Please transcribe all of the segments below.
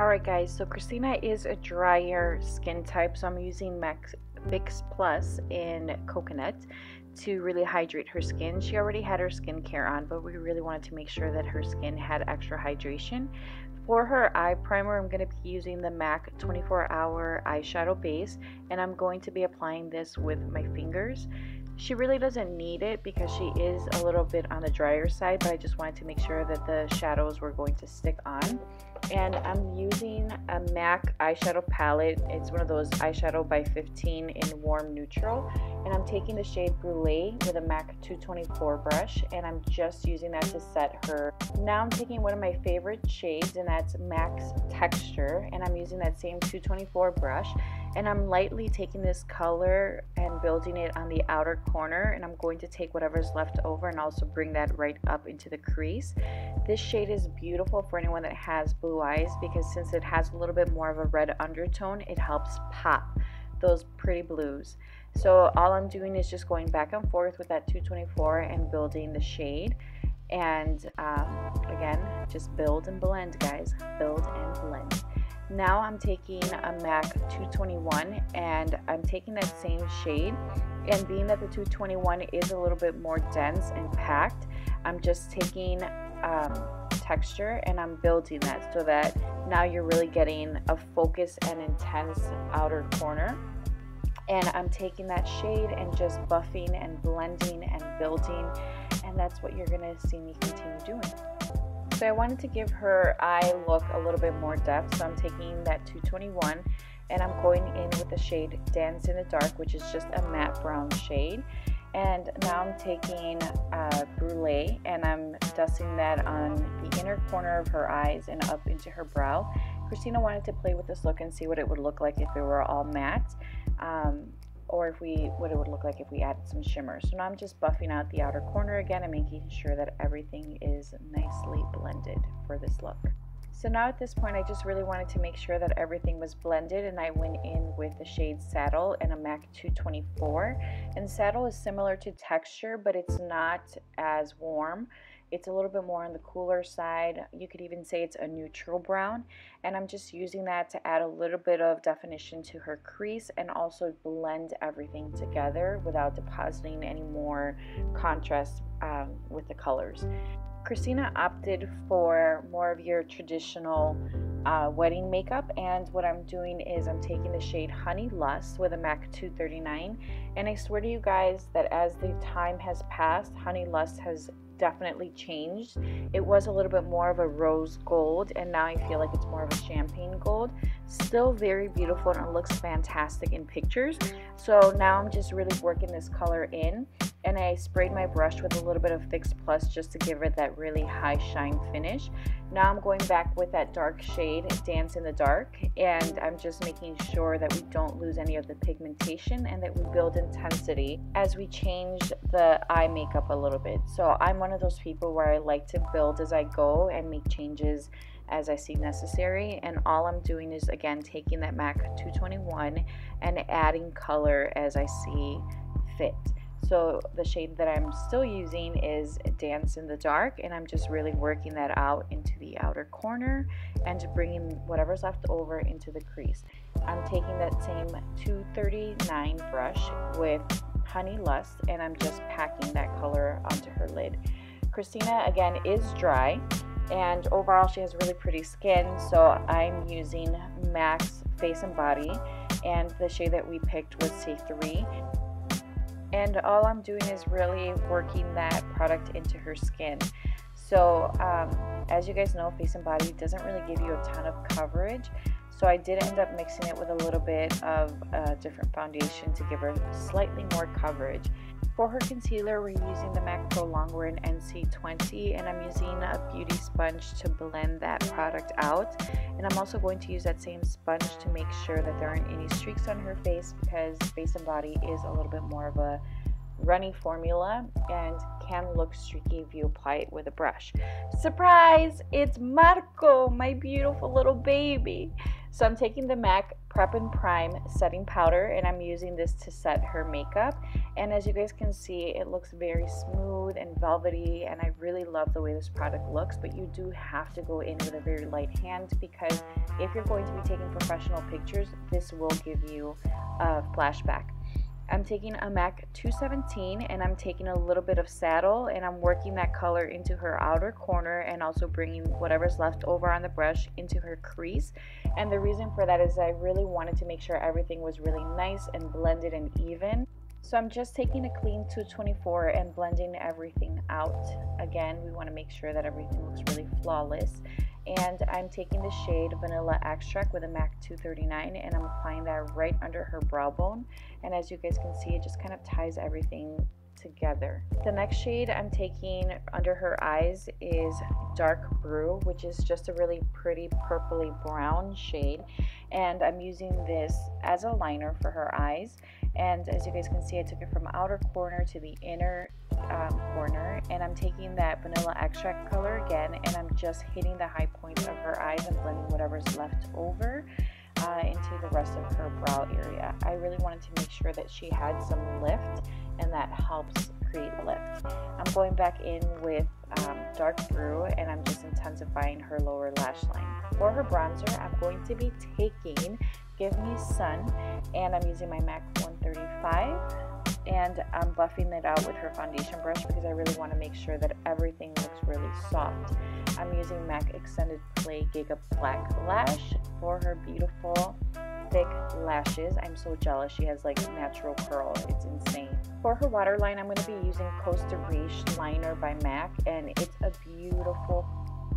Alright guys, so Christina is a drier skin type, so I'm using Fix Plus in Coconut to really hydrate her skin. She already had her skincare on, but we really wanted to make sure that her skin had extra hydration. For her eye primer, I'm going to be using the MAC 24-Hour Eyeshadow Base, and I'm going to be applying this with my fingers. She really doesn't need it because she is a little bit on the drier side, but I just wanted to make sure that the shadows were going to stick on. And I'm using a MAC eyeshadow palette. It's one of those eyeshadow by 15 in warm neutral, and I'm taking the shade Brulee with a MAC 224 brush, and I'm just using that to set her. Now I'm taking one of my favorite shades, and that's MAC's Texture, and I'm using that same 224 brush, and I'm lightly taking this color and building it on the outer corner, and I'm going to take whatever's left over and also bring that right up into the crease. This shade is beautiful for anyone that has blue eyes, because since it has a little bit more of a red undertone, it helps pop those pretty blues. So all I'm doing is just going back and forth with that 224 and building the shade. And again, just build and blend, guys. Build and blend. Now I'm taking a MAC 221, and I'm taking that same shade, and being that the 221 is a little bit more dense and packed, I'm just taking Texture and I'm building that so that now you're really getting a focus and intense outer corner. And I'm taking that shade and just buffing and blending and building, and that's what you're gonna see me continue doing. So I wanted to give her eye look a little bit more depth, so I'm taking that 221 and I'm going in with the shade Dance in the Dark, which is just a matte brown shade. And now I'm taking Brulee and I'm dusting that on the inner corner of her eyes and up into her brow. Christina wanted to play with this look and see what it would look like if it were all matte, or what it would look like if we added some shimmer. So now I'm just buffing out the outer corner again and making sure that everything is nicely blended for this look. So now at this point, I just really wanted to make sure that everything was blended, and I went in with the shade Saddle and a MAC 224. And Saddle is similar to Texture, but it's not as warm. It's a little bit more on the cooler side. You could even say it's a neutral brown, and I'm just using that to add a little bit of definition to her crease and also blend everything together without depositing any more contrast with the colors. Christina opted for more of your traditional wedding makeup, and what I'm doing is I'm taking the shade Honey Lust with a MAC 239, and I swear to you guys that as the time has passed, Honey Lust has definitely changed. It was a little bit more of a rose gold, and now I feel like it's more of a champagne gold. Still very beautiful, and it looks fantastic in pictures. So now I'm just really working this color in, and I sprayed my brush with a little bit of Fix Plus just to give it that really high shine finish. Now I'm going back with that dark shade Dance in the Dark, and I'm just making sure that we don't lose any of the pigmentation and that we build intensity as we change the eye makeup a little bit. So I'm one of those people where I like to build as I go and make changes as I see necessary, and all I'm doing is again taking that MAC 221 and adding color as I see fit. So the shade that I'm still using is Dance in the Dark, and I'm just really working that out into the outer corner and bringing whatever's left over into the crease. I'm taking that same 239 brush with Honey Lust, and I'm just packing that color onto her lid. Christina again is dry, and overall she has really pretty skin, so I'm using MAC's Face and Body, and the shade that we picked was C3. And all I'm doing is really working that product into her skin. So as you guys know, Face and Body doesn't really give you a ton of coverage, so I did end up mixing it with a little bit of a different foundation to give her slightly more coverage. For her concealer, we're using the MAC Pro Longwear NC40, and I'm using a beauty sponge to blend that product out. And I'm also going to use that same sponge to make sure that there aren't any streaks on her face, because Face and Body is a little bit more of a runny formula and can look streaky if you apply it with a brush. Surprise! It's Marco, my beautiful little baby. So I'm taking the MAC Prep and Prime setting powder, and I'm using this to set her makeup. And as you guys can see, it looks very smooth and velvety, and I really love the way this product looks. But you do have to go in with a very light hand, because if you're going to be taking professional pictures, this will give you a flashback. I'm taking a MAC 217, and I'm taking a little bit of Saddle, and I'm working that color into her outer corner, and also bringing whatever's left over on the brush into her crease. And the reason for that is I really wanted to make sure everything was really nice and blended and even. So I'm just taking a clean 224 and blending everything out. Again, we want to make sure that everything looks really flawless. And I'm taking the shade Vanilla Extract with a MAC 239, and I'm applying that right under her brow bone. And as you guys can see, it just kind of ties everything together. The next shade I'm taking under her eyes is Dark Brew, which is just a really pretty purpley brown shade. And I'm using this as a liner for her eyes. And as you guys can see, I took it from outer corner to the inner corner, and I'm taking that Vanilla Extract color again, and I'm just hitting the high points of her eyes and blending whatever's left over into the rest of her brow area. I really wanted to make sure that she had some lift, and that helps create lift. I'm going back in with Dark Brew, and I'm just intensifying her lower lash line. For her bronzer, I'm going to be taking Give Me Sun, and I'm using my MAC 135, and I'm buffing it out with her foundation brush because I really want to make sure that everything looks really soft. I'm using MAC Extended Play Giga Black Lash for her beautiful thick lashes. I'm so jealous. She has like natural curl. It's insane. For her waterline, I'm going to be using Costa Riche Liner by MAC, and it's a beautiful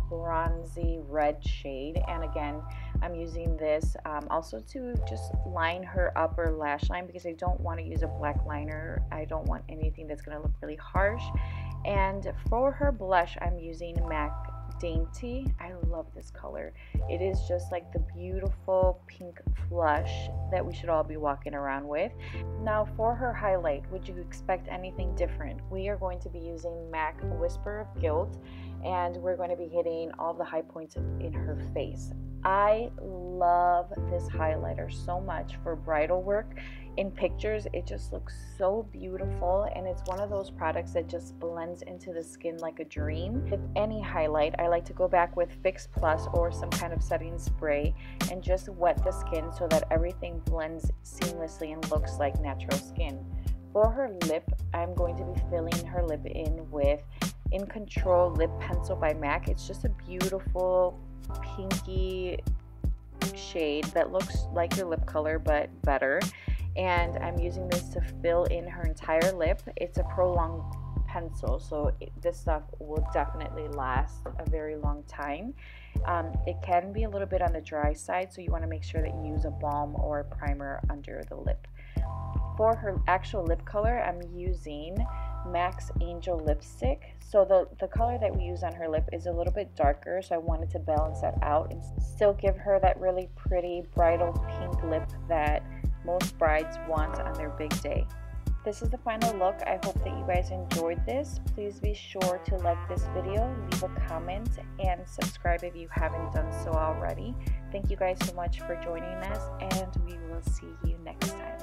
bronzy red shade. And again, I'm using this also to just line her upper lash line because I don't want to use a black liner. I don't want anything that's going to look really harsh. And for her blush, I'm using MAC Dainty. I love this color. It is just like the beautiful pink flush that we should all be walking around with. Now for her highlight, would you expect anything different? We are going to be using MAC Whisper of Guilt, and we're going to be hitting all the high points in her face. I love this highlighter so much for bridal work. In pictures, it just looks so beautiful, and it's one of those products that just blends into the skin like a dream. With any highlight, I like to go back with Fix Plus or some kind of setting spray and just wet the skin so that everything blends seamlessly and looks like natural skin. For her lip, I'm going to be filling her lip in with In Control Lip Pencil by MAC. It's just a beautiful pinky shade that looks like your lip color but better. And I'm using this to fill in her entire lip. It's a Pro Long pencil, so this stuff will definitely last a very long time. It can be a little bit on the dry side, so you want to make sure that you use a balm or a primer under the lip. For her actual lip color, I'm using MAC's Angel Lipstick. So the color that we use on her lip is a little bit darker, so I wanted to balance that out and still give her that really pretty bridal pink lip that most brides want on their big day. This is the final look. I hope that you guys enjoyed this. Please be sure to like this video, leave a comment, and subscribe if you haven't done so already. Thank you guys so much for joining us, and we will see you next time.